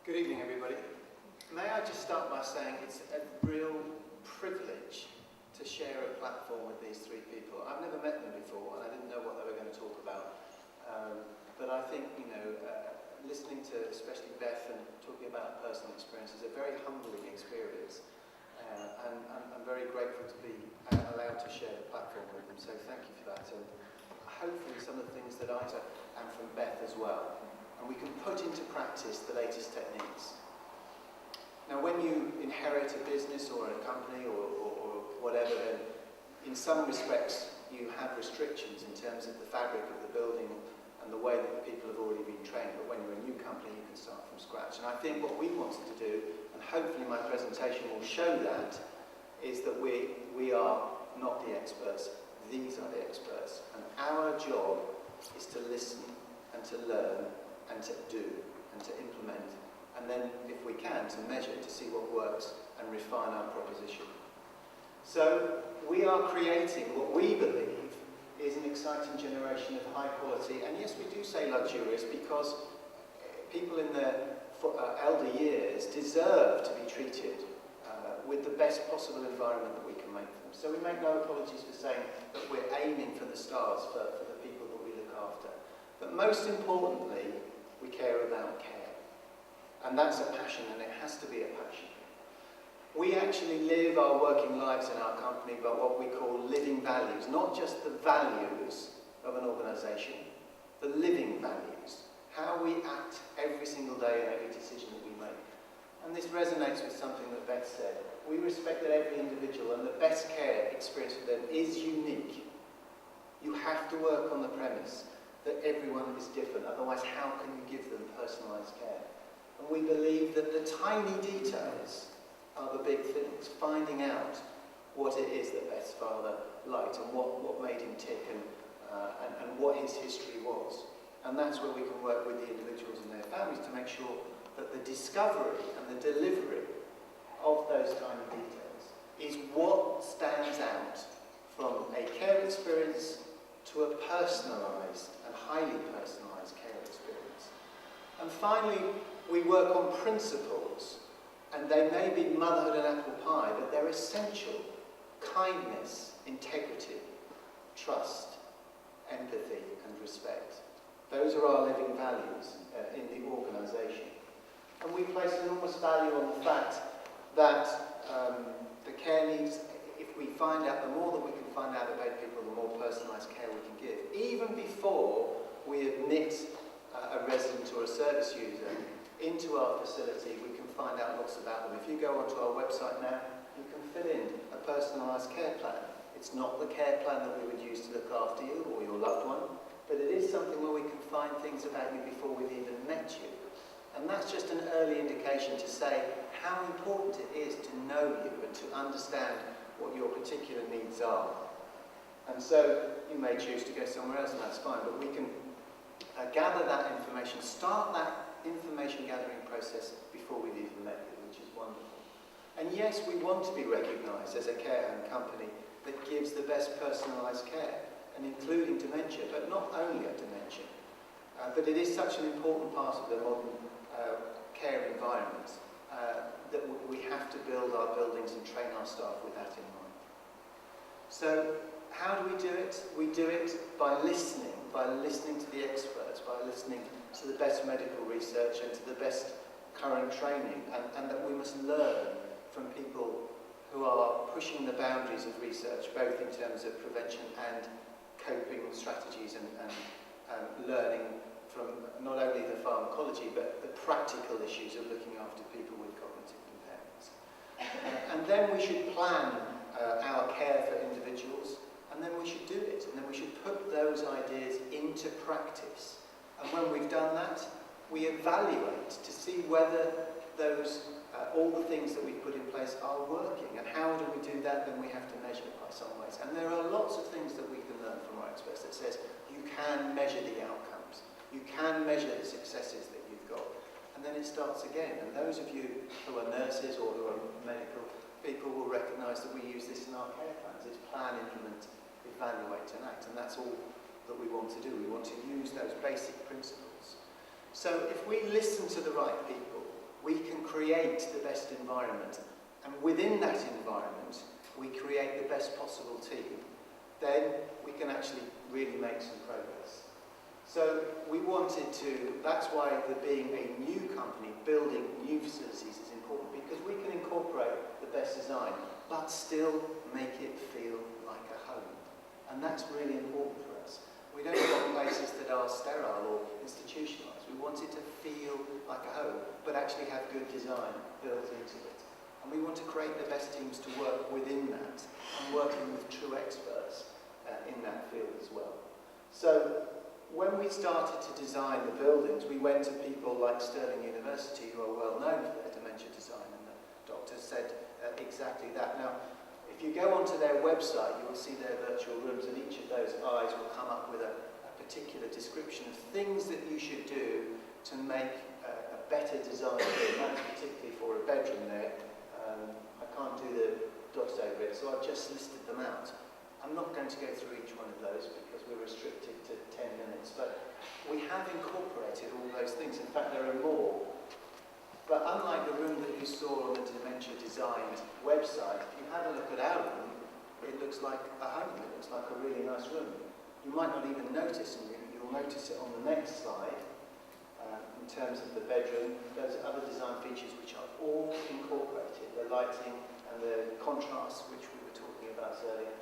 Good evening, everybody. May I just start by saying it's a real privilege to share a platform with these three people. I've never met them before, and I didn't know what they were going to talk about. But I think, listening to especially Beth and talking about personal experience is a very humbling experience. And I'm very grateful to be allowed to share the platform with them. So thank you for that. And hopefully some of the things that I took, and from Beth as well. And we can put into practice the latest techniques. Now, when you inherit a business or a company or whatever, then in some respects you have restrictions in terms of the fabric of the building and the way that the people have already been trained. But when you're a new company, you can start from scratch. And I think what we wanted to do, and hopefully my presentation will show that, is that we are not the experts. These are the experts. And our job is to listen and to learn and to do and to implement, and then, if we can, to measure, to see what works and refine our proposition. So we are creating what we believe is an exciting generation of high quality, and yes, we do say luxurious, because people in their elder years deserve to be treated with the best possible environment that we can make for them. So we make no apologies for saying that we're aiming for the stars for the people that we look after. But most importantly, we care about care. And that's a passion, and it has to be a passion. We actually live our working lives in our company by what we call living values, not just the values of an organisation, the living values, how we act every single day and every decision that we make. And this resonates with something that Beth said. We respect that every individual and the best care experience for them is unique. You have to work on the premise that everyone is different, otherwise how can you give them personalised care? And we believe that the tiny details are the big things, finding out what it is that Beth's father liked and what made him tick and what his history was. And that's where we can work with the individuals and their families to make sure that the discovery and the delivery of those tiny details is what stands out from a care experience to a personalised and highly personalised care experience. And finally, we work on principles, and they may be motherhood and apple pie, but they're essential. Kindness, integrity, trust, empathy, and respect. Those are our living values in the organisation. And we place enormous value on the fact that the care needs, if we find out, the more that we can find out about people, the more personalised care we can give. Even before we admit a resident or a service user into our facility, we can find out lots about them. If you go onto our website now, you can fill in a personalised care plan. It's not the care plan that we would use to look after you or your loved one, but it is something where we can find things about you before we've even met you. And that's just an early indication to say how important it is to know you and to understand what your particular needs are. And so you may choose to go somewhere else, and that's fine, but we can gather that information, start that information gathering process before we've even met you, which is wonderful. And yes, we want to be recognised as a care home company that gives the best personalised care, and including dementia, but not only at dementia. But it is such an important part of the modern care environment that we have to build our buildings and train our staff with that in mind. So how do we do it? We do it by listening to the experts, by listening to the best medical research and to the best current training, and that we must learn from people who are pushing the boundaries of research, both in terms of prevention and coping strategies and learning from not only the pharmacology, but the practical issues of looking after people with cognitive impairments. And then we should plan our care for individuals, and then we should do it, and then we should put those ideas into practice. And when we've done that, we evaluate to see whether those, all the things that we've put in place are working. And how do we do that? Then we have to measure it by some ways. And there are lots of things that we can learn from our experts that says you can measure the outcomes. You can measure the successes that you've got. And then it starts again. And those of you who are nurses or who are medical people will recognise that we use this in our care plans. It's plan, implement, evaluate and act. And that's all that we want to do. We want to use those basic principles. So if we listen to the right people, we can create the best environment, and within that environment, we create the best possible team, then we can actually really make some progress. So we wanted to, that's why being a new company, building new facilities is important, because we can incorporate the best design, but still make it feel like a home. And that's really important for us. We don't want places that are sterile or institutionalized. We want it to feel like a home, but actually have good design built into it. And we want to create the best teams to work within that, and working with true experts in that field as well. So when we started to design the buildings, we went to people like Stirling University, who are well known for their dementia design, and the doctor said exactly that. Now, if you go onto their website, you will see their virtual rooms, and each of those eyes will come up with a particular description of things that you should do to make a better design room. That's particularly for a bedroom there. I can't do the dots over it, so I've just listed them out. I'm not going to go through each one of those because we're restricted to 10 minutes, but we have incorporated all those things. In fact, there are more. But unlike the room that you saw on the Dementia Designed website, if you have a look at our room, it looks like a home. It looks like a really nice room. You might not even notice, and you'll notice it on the next slide, in terms of the bedroom. Those other design features which are all incorporated, the lighting and the contrast, which we were talking about earlier.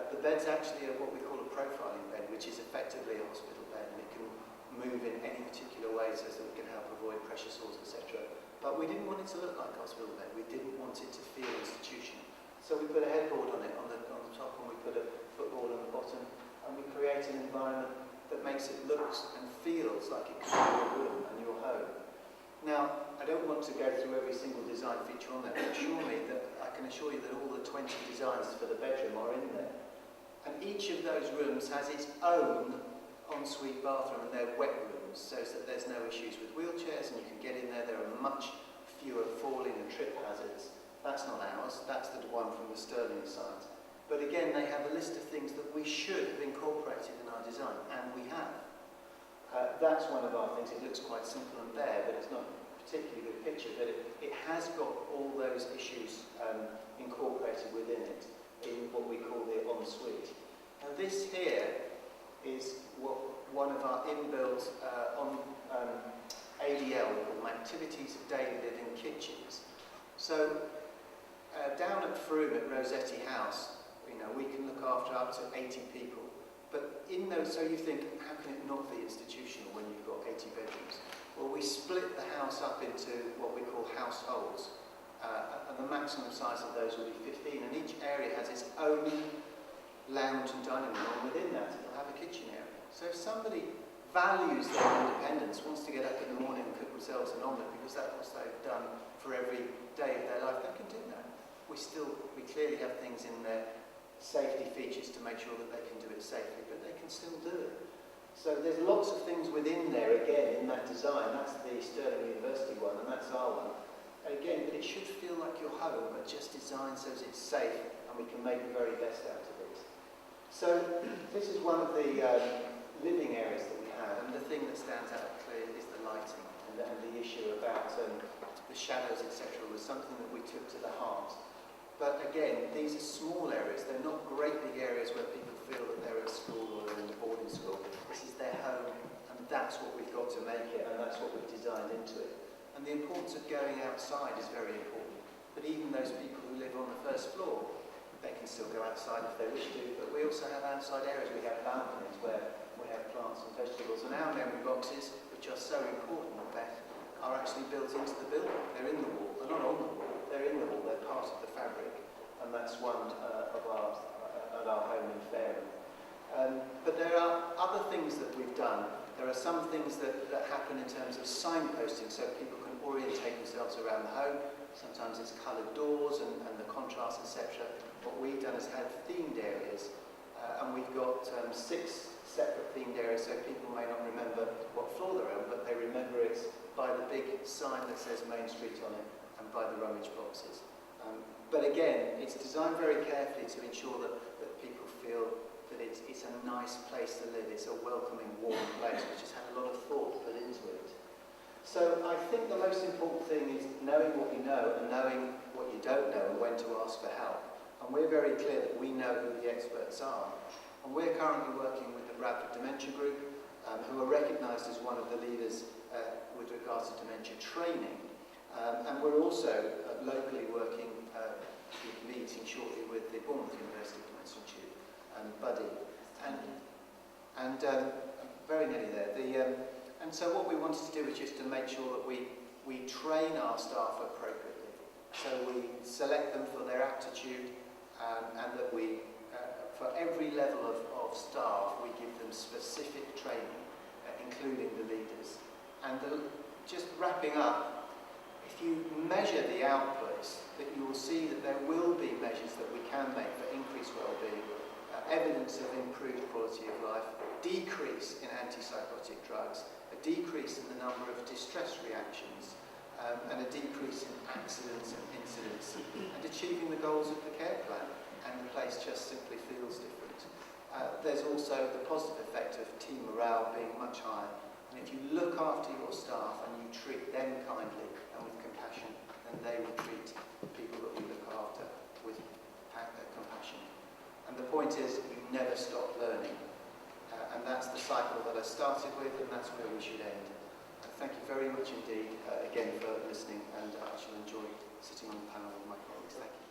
The bed's actually what we call a profiling bed, which is effectively a hospital bed, and it can move in any particular way so that we can help avoid pressure sores, etc. But we didn't want it to look like a hospital bed. We didn't want it to feel institutional. So we put a headboard on it on the top, and we put a footboard on the bottom, and we create an environment that makes it look and feels like it could be your room and your home. Now, I don't want to go through every single design feature on there, but I can assure you that all the 20 designs for the bedroom are in there. And each of those rooms has its own ensuite bathroom, and they're wet rooms, so that there's no issues with wheelchairs, and you can get in there. There are much fewer falling and trip hazards. That's not ours, that's the one from the Stirling site. But again, they have a list of things that we should have incorporated in our design, and we have. That's one of our things. It looks quite simple and bare, but it's not a particularly good picture, but it has got all those issues incorporated within it in what we call the ensuite. Now this here is one of our inbuilt ADL, called Activities of Daily Living Kitchens. So down at Frome at Rossetti House, we can look after up to 80 people. But in those, so you think, how can it not be institutional when you've got 80 bedrooms? Well, we split the house up into what we call households, and the maximum size of those will be 15, and each area has its own lounge and dining room, and within that it'll have a kitchen area. So if somebody values their independence, wants to get up in the morning and cook themselves an omelette because that's what they've done for every day of their life, they can do that. We clearly have things in there, safety features to make sure that they can do it safely, but they can still do it. So there's lots of things within there, again, in that design. That's the Stirling University one, and that's our one. Again, but it should feel like your home, but just designed so it's safe, and we can make the very best out of it. So this is one of the living areas that we have, and the thing that stands out clearly is the lighting, and the issue about the shadows, etc., was something that we took to the heart. But again, these are small areas. They're not great big areas where people feel that they're at school or they're in a boarding school. This is their home, and that's what we've got to make it, and that's what we've designed into it. And the importance of going outside is very important. But even those people who live on the first floor, they can still go outside if they wish to, but we also have outside areas. We have balconies where we have plants and vegetables, and our memory boxes, which are so important, Beth, are actually built into the building. They're in the wall. They're not on the wall. They're in the wall. They're part of the fabric, and that's one of our home in Fareham. But there are other things that we've done. There are some things that happen in terms of signposting, so people can orientate themselves around the home. Sometimes it's coloured doors and the contrast, etc. What we've done is have themed areas, and we've got 6 separate themed areas, so people may not remember what floor they're on, but they remember it's by the big sign that says Main Street on it, and by the rummage boxes. But again, it's designed very carefully to ensure that people feel that it's a nice place to live. It's a welcoming, warm place, which has had a lot of thought put into it. So I think the most important thing is knowing what you know and knowing what you don't know and when to ask for help. And we're very clear that we know who the experts are. And we're currently working with the Bradford Dementia Group, who are recognised as one of the leaders with regards to dementia training. And we're also locally working, meeting shortly with the Bournemouth University Institute and Buddy. And very nearly there. And so what we wanted to do is just to make sure that we train our staff appropriately. So we select them for their aptitude and that we, for every level of staff, we give them specific training, including the leaders. And just wrapping up, if you measure the outputs, that you will see that there will be measures that we can make for increased well-being, evidence of improved quality of life, decrease in antipsychotic drugs, a decrease in the number of distress reactions, and a decrease in accidents and incidents, and achieving the goals of the care plan, and the place just simply feels different. There's also the positive effect of team morale being much higher, and if you look after your staff and you treat them kindly and with compassion, then they will treat people that we look after with compassion. And the point is, you never stop learning. And that's the cycle that I started with, and that's where we should end. Thank you very much indeed, again, for listening, and I shall enjoy sitting on the panel with my colleagues. Thank you.